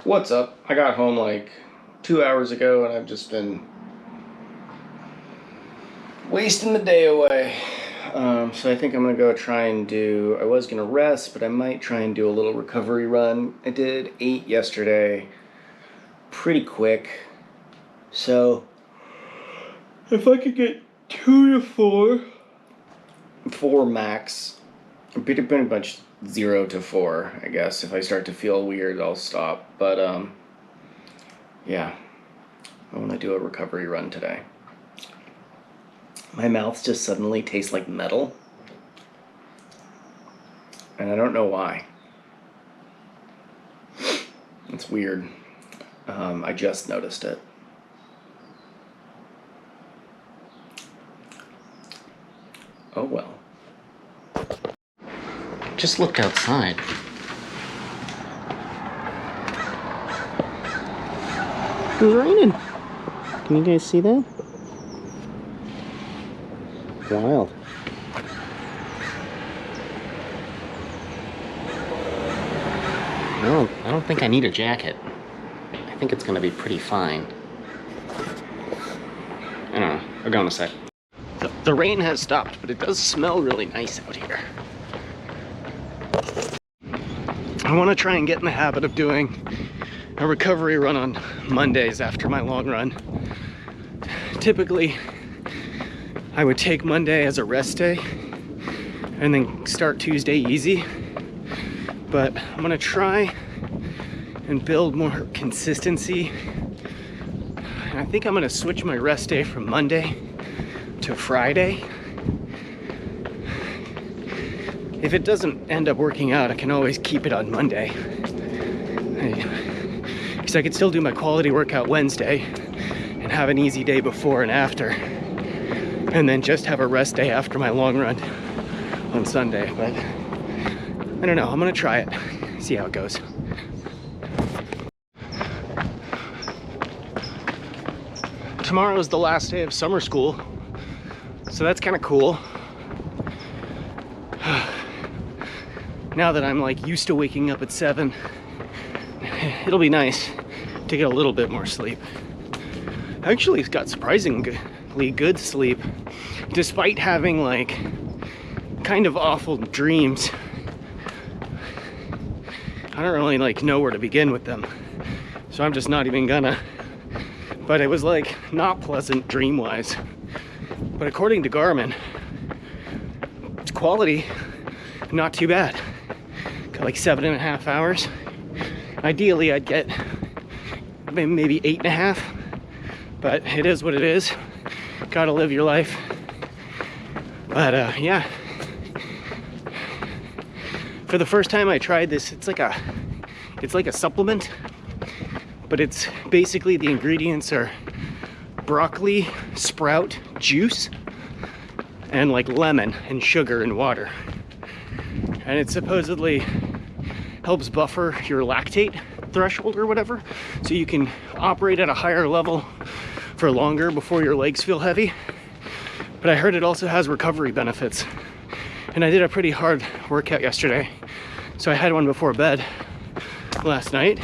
What's up? I got home like 2 hours ago and I've just been wasting the day away. So I think I'm gonna go try and do. I was gonna rest, but I might try and do a little recovery run. I did 8 yesterday, pretty quick. So if I could get 2 to 4, 4 max, pretty much 0 to 4, I guess. If I start to feel weird, I'll stop. But yeah, I want to do a recovery run today. My mouth just suddenly tastes like metal. And I don't know why. It's weird. I just noticed it. Oh well. Just looked outside. It was raining. Can you guys see that? Wild. No, I don't think I need a jacket. I think it's gonna be pretty fine. I don't know. I'll go in a sec. The rain has stopped, but it does smell really nice out here. I want to try and get in the habit of doing a recovery run on Mondays after my long run. Typically, I would take Monday as a rest day and then start Tuesday easy. But I'm gonna try and build more consistency. And I think I'm gonna switch my rest day from Monday to Friday. If it doesn't end up working out, I can always keep it on Monday. Because I could still do my quality workout Wednesday and have an easy day before and after. And then just have a rest day after my long run on Sunday. But I don't know, I'm gonna try it, see how it goes. Tomorrow is the last day of summer school, so that's kind of cool. Now that I'm like used to waking up at 7, it'll be nice to get a little bit more sleep. I actually got surprisingly good sleep, despite having like kind of awful dreams. I don't really like know where to begin with them, so I'm just not even gonna. But it was like not pleasant dream-wise. But according to Garmin, it's quality, not too bad. Got like 7.5 hours. Ideally, I'd get maybe 8.5, but it is what it is. Gotta live your life. But yeah. For the first time I tried this, it's like a supplement, but it's basically the ingredients are broccoli sprout juice and like lemon and sugar and water. And it supposedly helps buffer your lactate threshold or whatever, so you can operate at a higher level for longer before your legs feel heavy. But I heard it also has recovery benefits. And I did a pretty hard workout yesterday, so I had one before bed last night.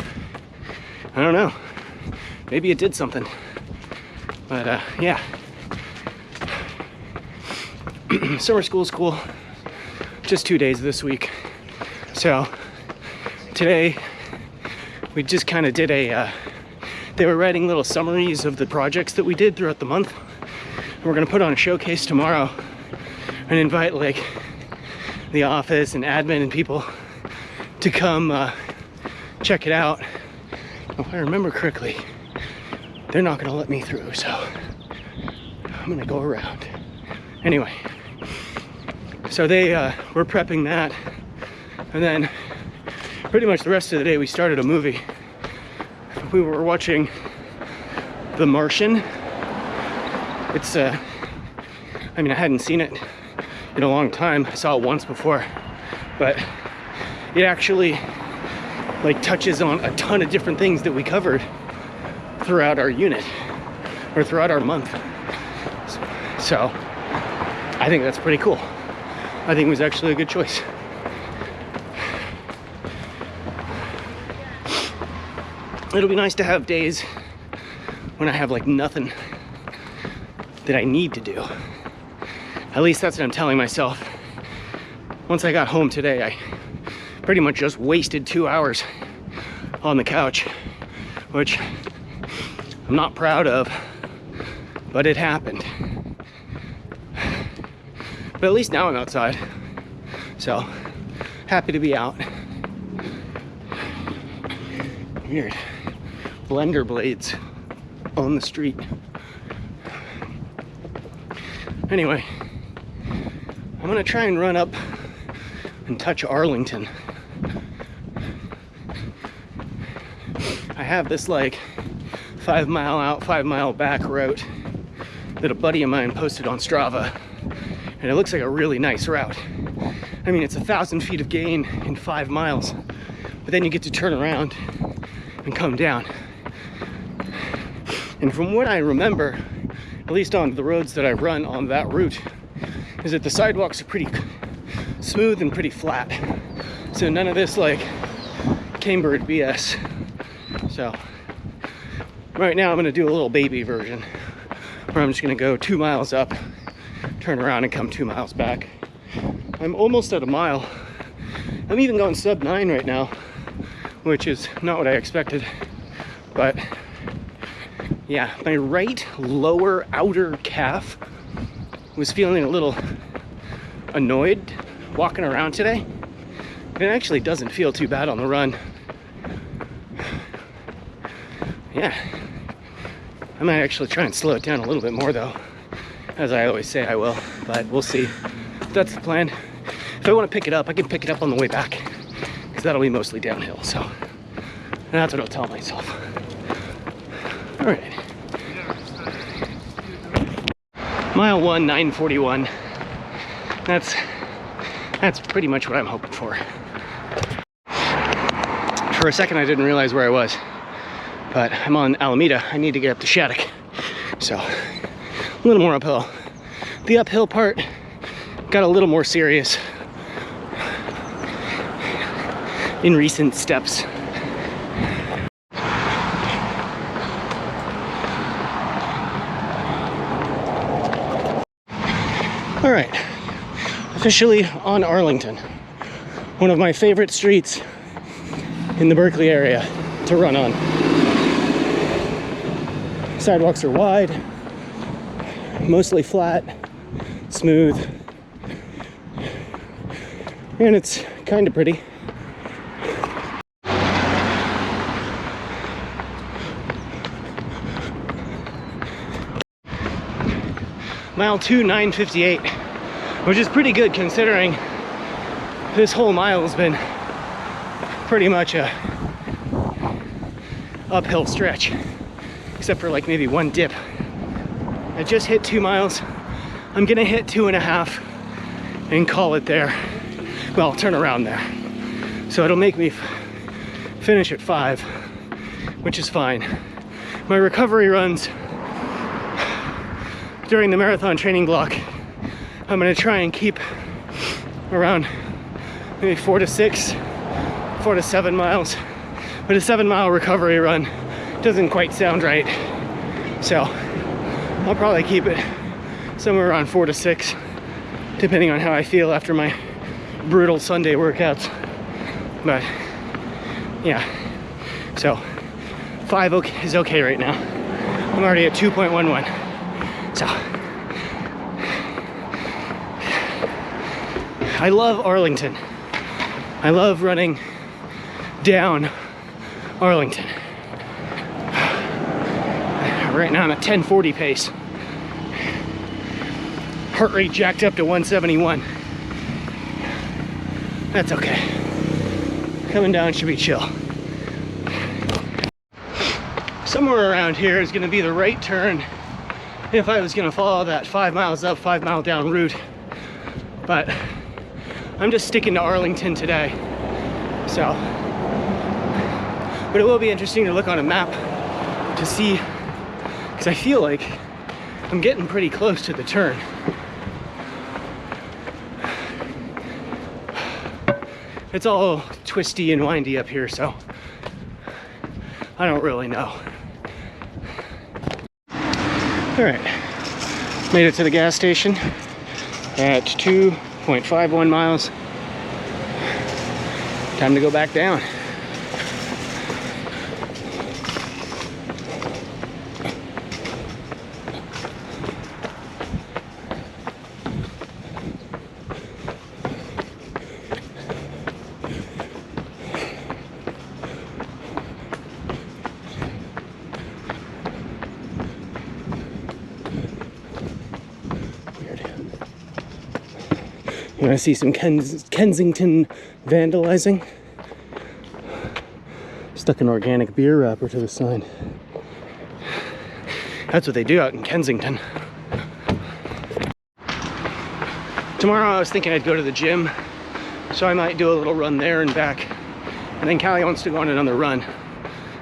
I don't know, maybe it did something, but yeah. Summer school's cool, just 2 days this week. So today we just kind of did they were writing little summaries of the projects that we did throughout the month. And we're gonna put on a showcase tomorrow and invite like the office and admin and people to come check it out. If I remember correctly, they're not gonna let me through, so I'm gonna go around. Anyway, so they were prepping that, and then pretty much the rest of the day we started a movie. We were watching The Martian. It's I mean, I hadn't seen it in a long time. I saw it once before, but it actually like touches on a ton of different things that we covered throughout our unit or throughout our month. So I think that's pretty cool. I think it was actually a good choice. it'll be nice to have days when I have like nothing that I need to do. At least that's what I'm telling myself. Once I got home today, I pretty much just wasted 2 hours on the couch, which I'm not proud of, but it happened. But at least now I'm outside, so happy to be out. Weird. Blender blades on the street. Anyway, I'm gonna try and run up and touch Arlington. I have this like 5 mile out, 5 mile back route that a buddy of mine posted on Strava, and it looks like a really nice route. I mean, it's 1,000 feet of gain in 5 miles, but then you get to turn around and come down. And from what I remember, at least on the roads that I run on that route, is that the sidewalks are pretty smooth and pretty flat. So none of this like Cambridge BS. So right now I'm gonna do a little baby version where I'm just gonna go 2 miles up, turn around and come 2 miles back. I'm almost at a mile. I'm even going sub 9 right now, which is not what I expected, but yeah, my right lower outer calf was feeling a little annoyed walking around today. It actually doesn't feel too bad on the run. Yeah, I might actually try and slow it down a little bit more though, as I always say I will, but we'll see. That's the plan. If I want to pick it up, I can pick it up on the way back, because that'll be mostly downhill, so that's what I'll tell myself. All right. Mile 1, 9:41. That's pretty much what I'm hoping for. For a second I didn't realize where I was, but I'm on Alameda. I need to get up to Shattuck, so a little more uphill. The uphill part got a little more serious in recent steps. All right, officially on Arlington, one of my favorite streets in the Berkeley area to run on. Sidewalks are wide, mostly flat, smooth, and it's kind of pretty. Mile 2, 9:58, which is pretty good considering this whole mile has been pretty much a uphill stretch, except for like maybe one dip. I just hit 2 miles. I'm gonna hit 2.5 and call it there. Well, turn around there. So it'll make me finish at 5, which is fine. My recovery runs during the marathon training block, I'm gonna try and keep around maybe 4 to 6, 4 to 7 miles. But a 7-mile recovery run doesn't quite sound right. So I'll probably keep it somewhere around 4 to 6, depending on how I feel after my brutal Sunday workouts. But yeah, so 5 is okay right now. I'm already at 2.11. So I love Arlington. I love running down Arlington. Right now I'm at 10:40 pace. Heart rate jacked up to 171. That's okay. Coming down should be chill. Somewhere around here is gonna be the right turn if I was gonna follow that 5 miles up, 5 mile down route. But I'm just sticking to Arlington today. So, but it will be interesting to look on a map to see, because I feel like I'm getting pretty close to the turn. It's all twisty and windy up here, so I don't really know. All right, made it to the gas station at 2.51 miles. Time to go back down. You want to see some Kensington vandalizing? Stuck an organic beer wrapper to the sign. That's what they do out in Kensington. Tomorrow I was thinking I'd go to the gym, so I might do a little run there and back. And then Callie wants to go on another run,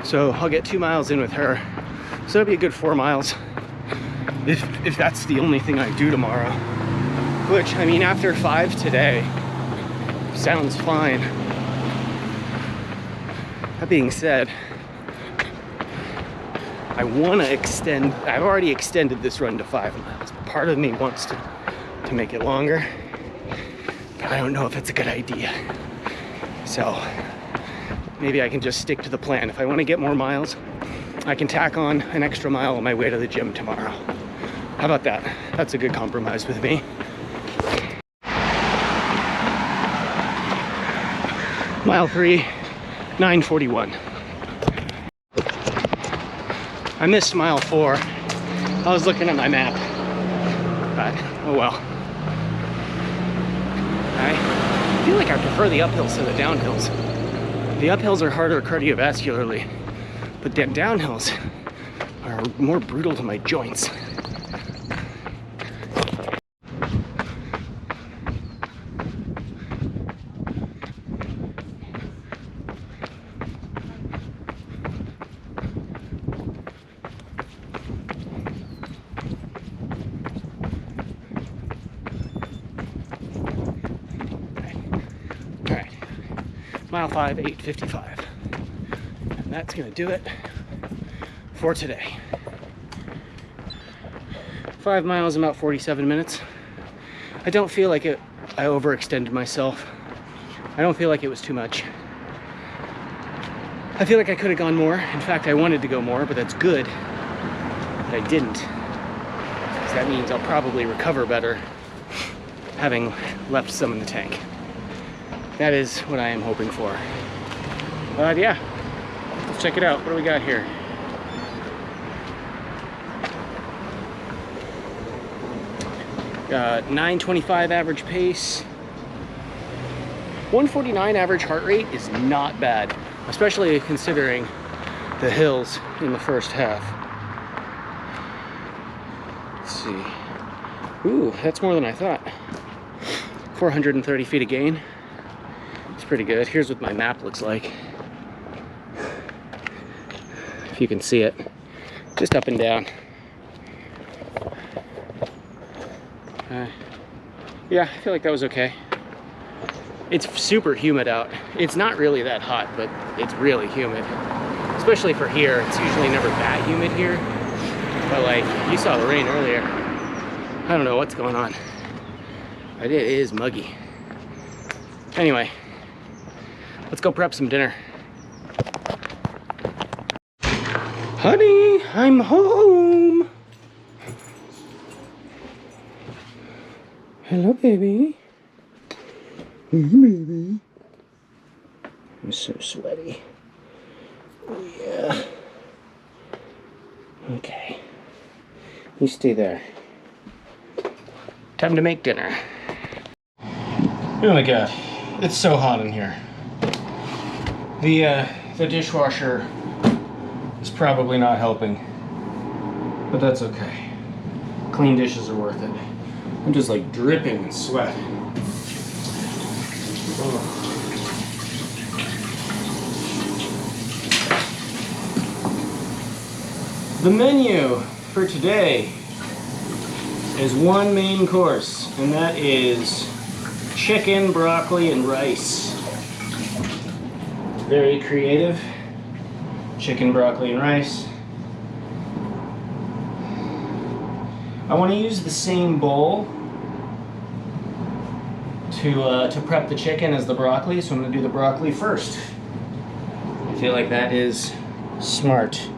so I'll get 2 miles in with her. So it'll be a good 4 miles, if that's the only thing I do tomorrow. Which, I mean, after 5 today, sounds fine. That being said, I want to extend, I've already extended this run to 5 miles, but part of me wants to make it longer, but I don't know if it's a good idea. So maybe I can just stick to the plan. If I want to get more miles, I can tack on an extra mile on my way to the gym tomorrow. How about that? That's a good compromise with me. Mile 3, 9:41. I missed mile 4. I was looking at my map, but oh well. I feel like I prefer the uphills to the downhills. The uphills are harder cardiovascularly, but the downhills are more brutal to my joints. Mile 5, 8:55. And that's gonna do it for today. 5 miles in about 47 minutes. I don't feel like I overextended myself. I don't feel like it was too much. I feel like I could have gone more. In fact, I wanted to go more, but that's good that I didn't. Because that means I'll probably recover better having left some in the tank. That is what I am hoping for. But yeah, let's check it out. What do we got here? Got 9:25 average pace. 149 average heart rate is not bad, especially considering the hills in the first half. Let's see. Ooh, that's more than I thought. 430 feet of gain. Pretty good. Here's what my map looks like. If you can see it, just up and down. Yeah, I feel like that was okay. It's super humid out. It's not really that hot, but it's really humid. Especially for here. It's usually never that humid here. But like, you saw the rain earlier. I don't know what's going on. But it is muggy. Anyway. Let's go prep some dinner. Honey, I'm home. Hello, baby. Hey, baby. I'm so sweaty. Oh, yeah. Okay. You stay there. Time to make dinner. Oh my God. It's so hot in here. The dishwasher is probably not helping, but that's okay. Clean dishes are worth it. I'm just like dripping in sweat. Oh. The menu for today is one main course, and that is chicken, broccoli, and rice. Very creative. chicken, broccoli, and rice. I want to use the same bowl to prep the chicken as the broccoli, so I'm going to do the broccoli first. I feel like that is smart.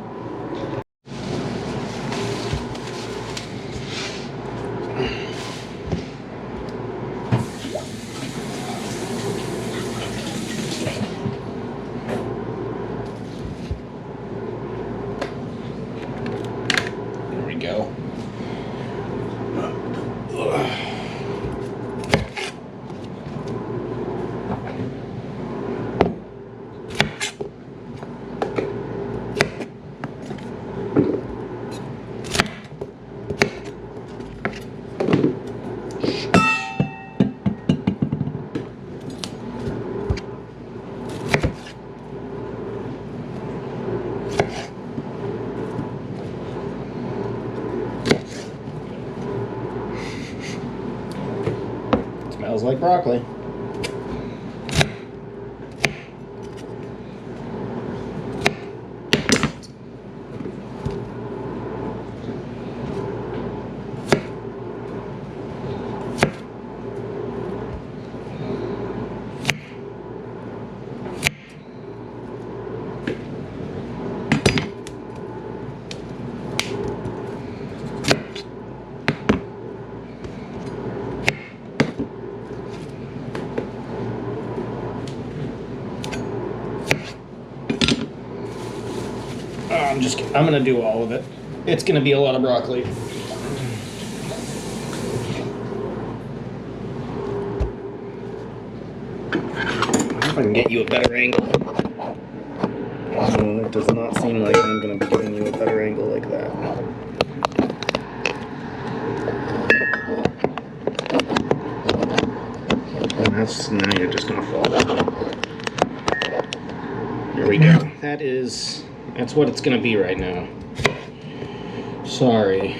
There we go. Smells like broccoli. I'm gonna do all of it. It's gonna be a lot of broccoli. I hope I can get you a better angle. It does not seem like I'm gonna be giving you a better angle like that. And now you're just gonna fall. There we go. That's what it's gonna be right now. Sorry.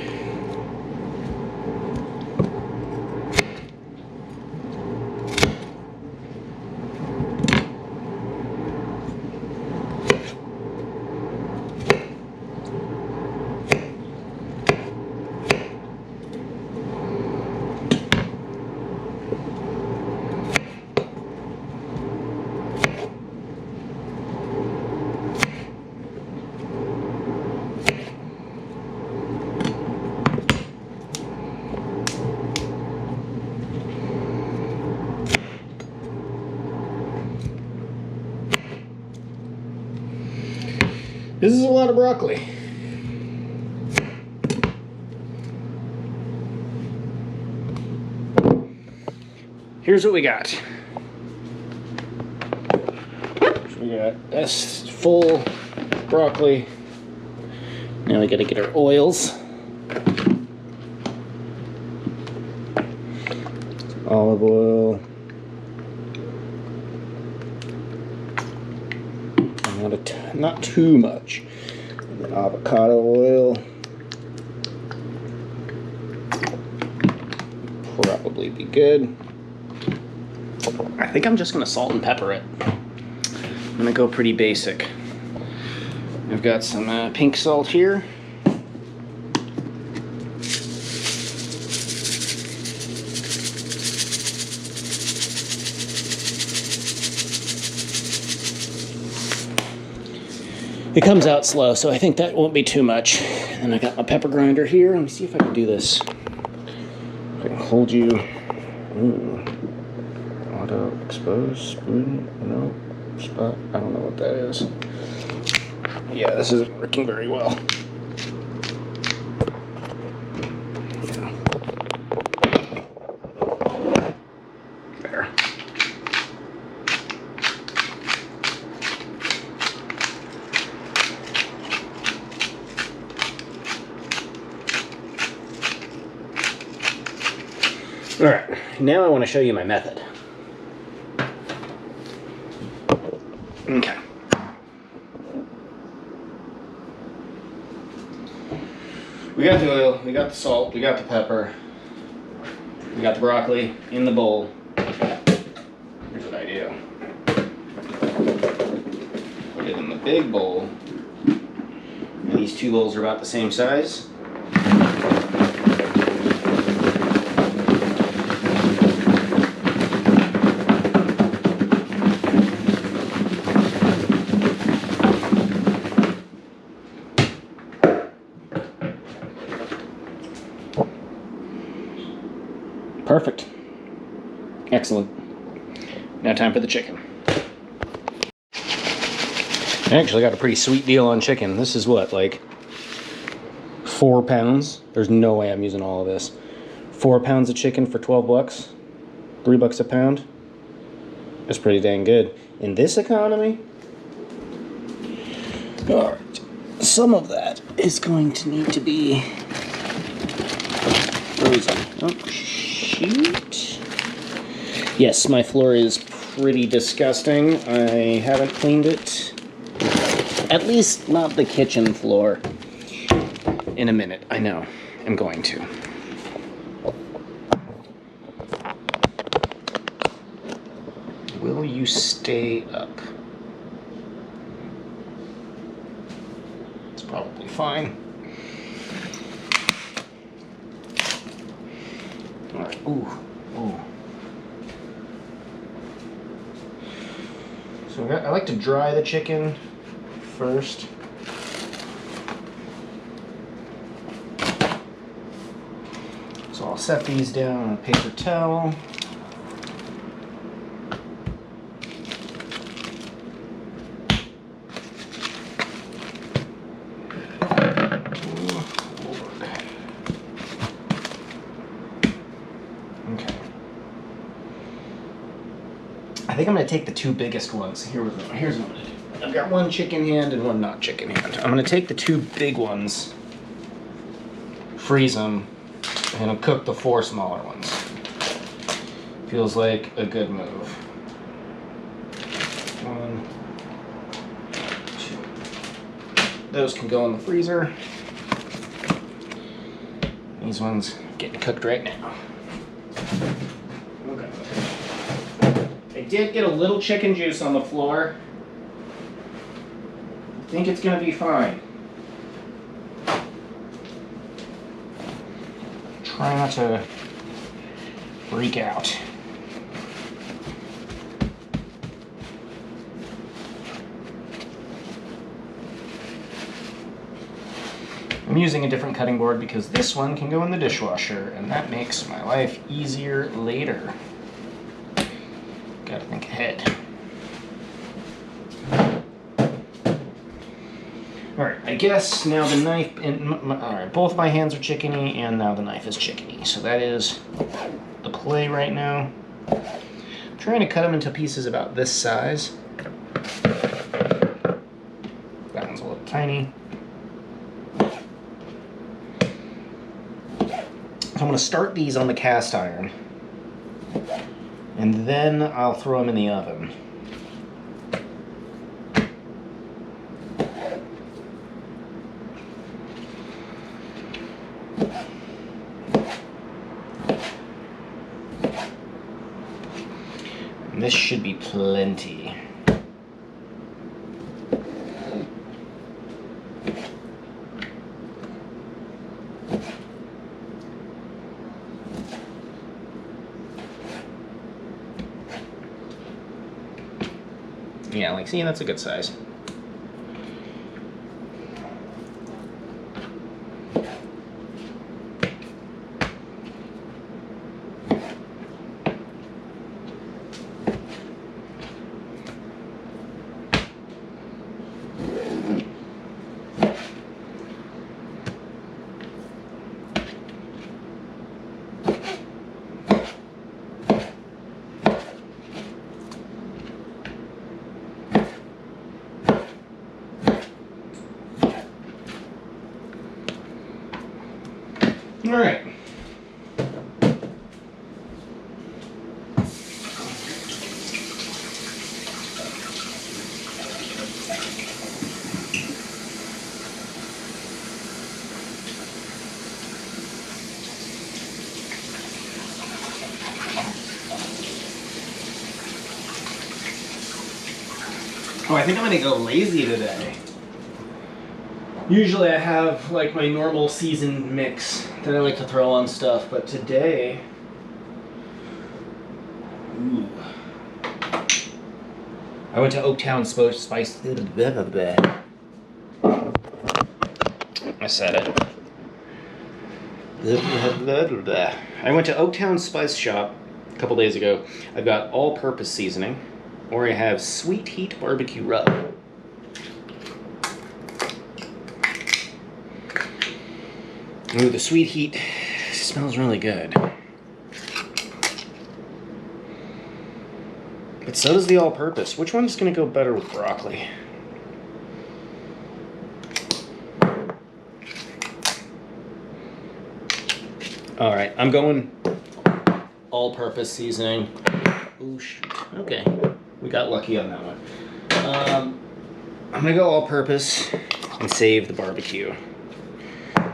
This is a lot of broccoli. Here's what we got. So we got this full broccoli. Now we gotta get our oils. Olive oil. Not too much. And then avocado oil. Probably be good. I think I'm just gonna salt and pepper it. I'm gonna go pretty basic. I've got some pink salt here. It comes out slow, so I think that won't be too much. And I got my pepper grinder here. Let me see if I can do this. I can hold you. Ooh. Auto expose spoon. No spot. I don't know what that is. Yeah, this isn't working very well. There. All right, now I want to show you my method. Okay. We got the oil, we got the salt, we got the pepper, we got the broccoli in the bowl. Here's what I do. Put it in the big bowl, These two bowls are about the same size. Perfect. Excellent. Now time for the chicken. I actually got a pretty sweet deal on chicken. This is what, like 4 pounds? There's no way I'm using all of this. 4 pounds of chicken for 12 bucks? $3 a pound? That's pretty dang good. In this economy? Alright. Some of that is going to need to be frozen. Oh, shoot. Yes, my floor is pretty disgusting. I haven't cleaned it. At least not the kitchen floor. In a minute, I know. I'm going to. Will you stay up? It's probably fine. Alright, ooh. So I like to dry the chicken first. So I'll set these down on a paper towel. Okay. I think I'm going to take the 2 biggest ones. Here's what I'm going to do. I've got 1 chicken hand and 1 not chicken hand. I'm going to take the 2 big ones, freeze them, and I'll cook the 4 smaller ones. Feels like a good move. 1, 2. Those can go in the freezer. These ones getting cooked right now. Okay. I did get a little chicken juice on the floor. I think it's going to be fine. Try not to freak out. I'm using a different cutting board because this one can go in the dishwasher, and that makes my life easier later. Gotta think ahead. Alright, I guess now the knife, alright, both my hands are chickeny, and now the knife is chickeny. So that is the play right now. I'm trying to cut them into pieces about this size. That one's a little tiny. So I'm going to start these on the cast iron, and then I'll throw them in the oven. And this should be plenty. Yeah, like, see, that's a good size. All right. Oh, I think I'm gonna go lazy today. Usually I have like my normal seasoned mix that I like to throw on stuff, but today, ooh. I went to Oaktown Spice. I said it. I went to Oaktown Spice Shop a couple days ago. I've got all-purpose seasoning, or I have Sweet Heat Barbecue Rub. Ooh, the Sweet Heat smells really good. But so does the all-purpose. Which one's gonna go better with broccoli? All right, I'm going all-purpose seasoning. Ooh, shoot. Okay, we got lucky on that one. I'm gonna go all-purpose and save the barbecue.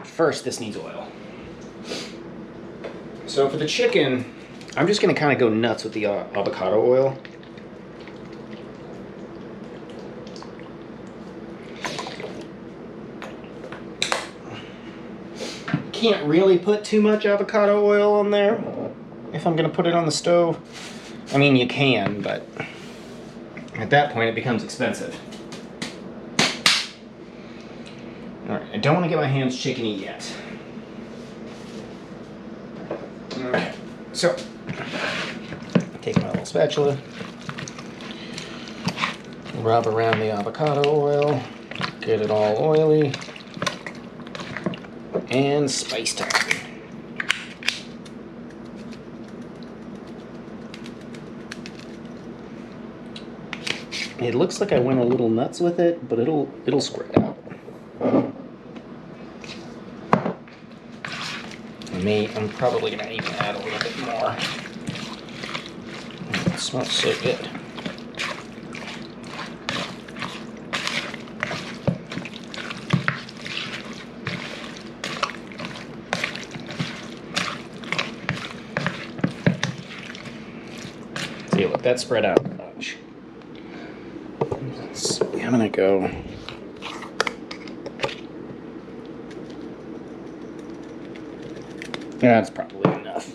First, this needs oil. So for the chicken, I'm just gonna kind of go nuts with the avocado oil. Can't really put too much avocado oil on there if I'm gonna put it on the stove. I mean, you can, but at that point it becomes expensive. All right, I don't want to get my hands chickeny yet. Okay, so take my little spatula, rub around the avocado oil, get it all oily, and spice time. It looks like I went a little nuts with it, but it'll spread out. I'm probably gonna even add a little bit more. It smells so good. See, look, that spread out a bunch. I'm gonna go. That's probably enough.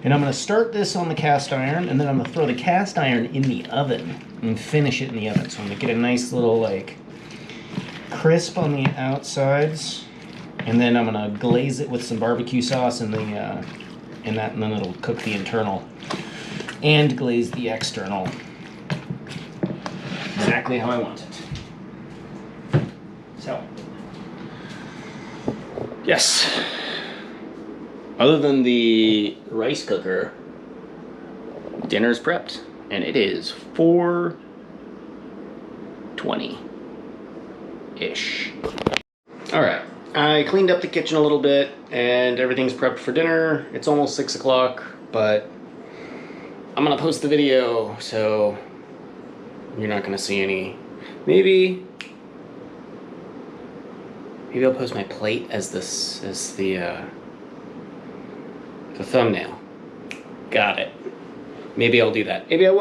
And I'm going to start this on the cast iron, and then I'm going to throw the cast iron in the oven and finish it in the oven. So I'm going to get a nice little like crisp on the outsides, and then I'm going to glaze it with some barbecue sauce in that, and then it'll cook the internal and glaze the external exactly how I want it. So, yes. Other than the rice cooker, dinner's prepped, and it is 4:20-ish. All right, I cleaned up the kitchen a little bit, and everything's prepped for dinner. It's almost 6 o'clock, but I'm gonna post the video, so you're not gonna see any. Maybe I'll post my plate as the thumbnail. Got it. Maybe I'll do that. Maybe I will.